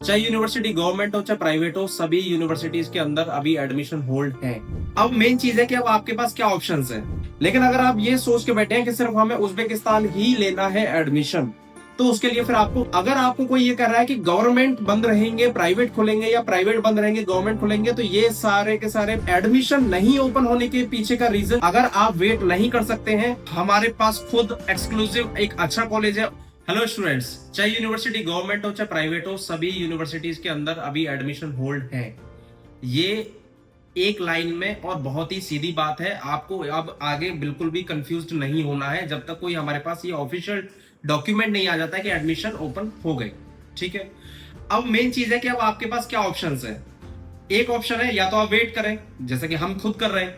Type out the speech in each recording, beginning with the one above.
चाहे university government हो चाहे प्राइवेट हो, सभी यूनिवर्सिटीज के अंदर अभी एडमिशन होल्ड है। अब मेन चीज है कि अब आपके पास क्या ऑप्शंस है। लेकिन अगर आप ये सोच के बैठे हैं कि सिर्फ हमें उज्बेकिस्तान ही लेना है एडमिशन, तो उसके लिए फिर आपको, अगर आपको कोई ये कह रहा है कि गवर्नमेंट बंद रहेंगे प्राइवेट खुलेंगे या प्राइवेट बंद रहेंगे गवर्नमेंट खुलेंगे, तो ये सारे के सारे एडमिशन नहीं ओपन होने के पीछे का रीजन, अगर आप वेट नहीं कर सकते हैं, हमारे पास खुद एक्सक्लूसिव एक अच्छा कॉलेज है। हेलो स्टूडेंट्स, चाहे यूनिवर्सिटी गवर्नमेंट हो चाहे प्राइवेट हो, सभी यूनिवर्सिटीज के अंदर अभी एडमिशन होल्ड है। ये एक लाइन में और बहुत ही सीधी बात है। आपको अब आगे बिल्कुल भी कंफ्यूज्ड नहीं होना है जब तक कोई हमारे पास ये ऑफिशियल डॉक्यूमेंट नहीं आ जाता है कि एडमिशन ओपन हो गई। ठीक है, अब मेन चीज है कि अब आपके पास क्या ऑप्शंस है। एक ऑप्शन है या तो आप वेट करें जैसे कि हम खुद कर रहे हैं,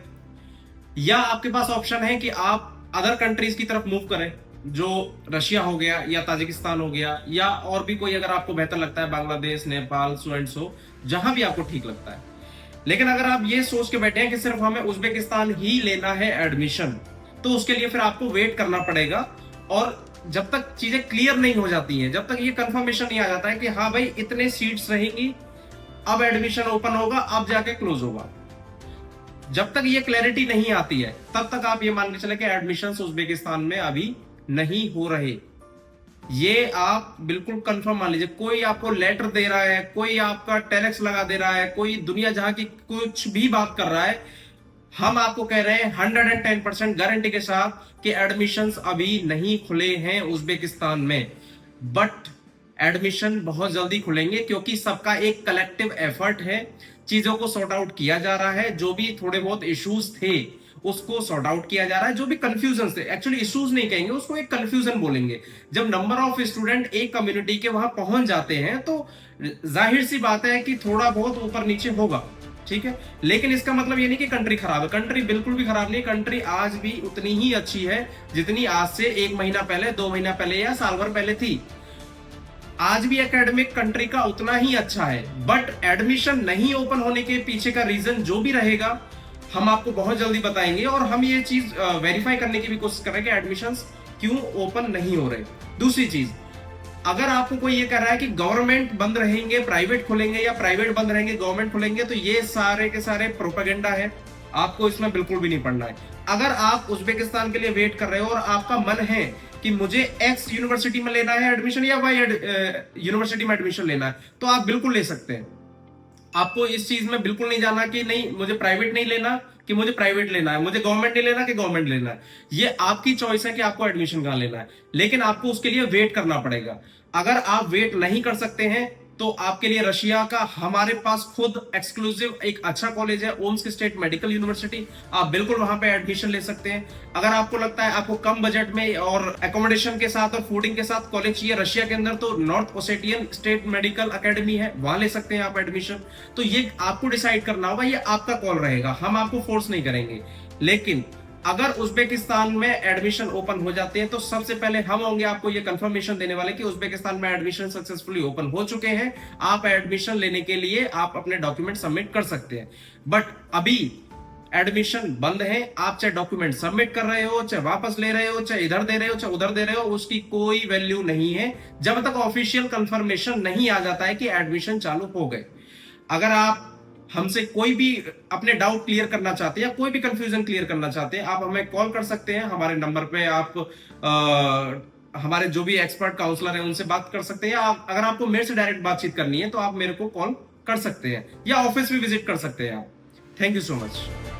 या आपके पास ऑप्शन है कि आप अदर कंट्रीज की तरफ मूव करें, जो रशिया हो गया या ताजिकिस्तान हो गया, या और भी कोई अगर आपको बेहतर लगता है, Bangladesh, Nepal, so and so, जहां भी आपको ठीक लगता है। लेकिन अगर आप ये सोच के बैठे हैं कि सिर्फ हमें उज्बेकिस्तान ही लेना है एडमिशन, तो उसके लिए फिर आपको वेट करना पड़ेगा। और जब तक चीजें क्लियर नहीं हो जाती हैं, जब तक ये कंफर्मेशन नहीं आ जाता है कि हाँ भाई इतने सीट्स रहेंगी, अब एडमिशन ओपन होगा, अब जाके क्लोज होगा, जब तक ये क्लैरिटी नहीं आती है तब तक आप ये मान के चले कि एडमिशंस उज्बेकिस्तान में अभी नहीं हो रहे। ये आप बिल्कुल कंफर्म मान लीजिए। कोई आपको लेटर दे रहा है, कोई आपका टेलेक्स लगा दे रहा है, कोई दुनिया जहां की कुछ भी बात कर रहा है, हम आपको कह रहे हैं 110% गारंटी के साथ कि एडमिशंस अभी नहीं खुले हैं उज्बेकिस्तान में। बट एडमिशन बहुत जल्दी खुलेंगे क्योंकि सबका एक कलेक्टिव एफर्ट है, चीजों को सॉर्ट आउट किया जा रहा है। जो भी थोड़े बहुत इश्यूज थे उसको सॉर्ट आउट किया जा रहा है, जो भी कंफ्यूजन थे, एक्चुअली इश्यूज नहीं कहेंगे उसको, एक कंफ्यूजन बोलेंगे। जब नंबर ऑफ स्टूडेंट एक कम्युनिटी के वहां पहुंच जाते हैं तो जाहिर सी बात है कि थोड़ा बहुत ऊपर नीचे होगा। ठीक है, लेकिन इसका मतलब ये नहीं कि कंट्री खराब है। कंट्री बिल्कुल भी खराब नहीं, कंट्री आज भी उतनी ही अच्छी है जितनी आज से 1 महीना पहले, 2 महीना पहले या साल भर पहले थी। आज भी एकेडमिक कंट्री का उतना ही अच्छा है। बट एडमिशन नहीं ओपन होने के पीछे का रीजन जो भी रहेगा हम आपको बहुत जल्दी बताएंगे, और हम ये चीज वेरीफाई करने की भी कोशिश कर रहे हैं कि एडमिशंस क्यों ओपन नहीं हो रहे। दूसरी चीज, अगर आपको कोई ये कह रहा है कि गवर्नमेंट बंद रहेंगे प्राइवेट खुलेंगे या प्राइवेट बंद रहेंगे गवर्नमेंट खुलेंगे, तो ये सारे के सारे प्रोपेगेंडा है, आपको इसमें बिल्कुल भी नहीं पढ़ना है। अगर आप उज्बेकिस्तान के लिए वेट कर रहे हो और आपका मन है कि मुझे एक्स यूनिवर्सिटी में लेना है एडमिशन या वाई यूनिवर्सिटी में एडमिशन लेना है, तो आप बिल्कुल ले सकते हैं। आपको इस चीज में बिल्कुल नहीं जाना कि नहीं मुझे प्राइवेट नहीं लेना, कि मुझे प्राइवेट लेना है, मुझे गवर्नमेंट नहीं लेना कि गवर्नमेंट लेना है। ये आपकी चॉइस है कि आपको एडमिशन कहां लेना है, लेकिन आपको उसके लिए वेट करना पड़ेगा। अगर आप वेट नहीं कर सकते हैं तो आपके लिए रशिया का हमारे पास खुद एक्सक्लूसिव एक अच्छा कॉलेज है, ओम्स्क स्टेट मेडिकल यूनिवर्सिटी, आप बिल्कुल वहां पे एडमिशन ले सकते हैं। अगर आपको लगता है आपको कम बजट में और एकोमोडेशन के साथ और फूडिंग के साथ कॉलेज चाहिए रशिया के अंदर, तो नॉर्थ ओसेटियन स्टेट मेडिकल एकेडमी है, वहां ले सकते हैं आप एडमिशन। तो ये आपको डिसाइड करना होगा, ये आपका कॉल रहेगा, हम आपको फोर्स नहीं करेंगे। लेकिन अगर उज्बेकिस्तान में एडमिशन ओपन हो जाते हैं तो सबसे पहले हम होंगे आपको ये कंफर्मेशन देने वाले कि उज्बेकिस्तान में एडमिशन सक्सेसफुली ओपन हो चुके हैं। आप एडमिशन लेने के लिए आप अपने डॉक्यूमेंट सबमिट कर सकते हैं। बट अभी एडमिशन बंद है। आप चाहे डॉक्यूमेंट सबमिट कर रहे हो, चाहे वापस ले रहे हो, चाहे इधर दे रहे हो, चाहे उधर दे रहे हो, उसकी कोई वैल्यू नहीं है जब तक ऑफिशियल कंफर्मेशन नहीं आ जाता है कि एडमिशन चालू हो गए। अगर आप हमसे कोई भी अपने डाउट क्लियर करना चाहते हैं या कोई भी कंफ्यूजन क्लियर करना चाहते हैं, आप हमें कॉल कर सकते हैं। हमारे नंबर पे आप हमारे जो भी एक्सपर्ट काउंसलर हैं उनसे बात कर सकते हैं। अगर आपको मेरे से डायरेक्ट बातचीत करनी है तो आप मेरे को कॉल कर सकते हैं या ऑफिस भी विजिट कर सकते हैं आप। Thank you so much.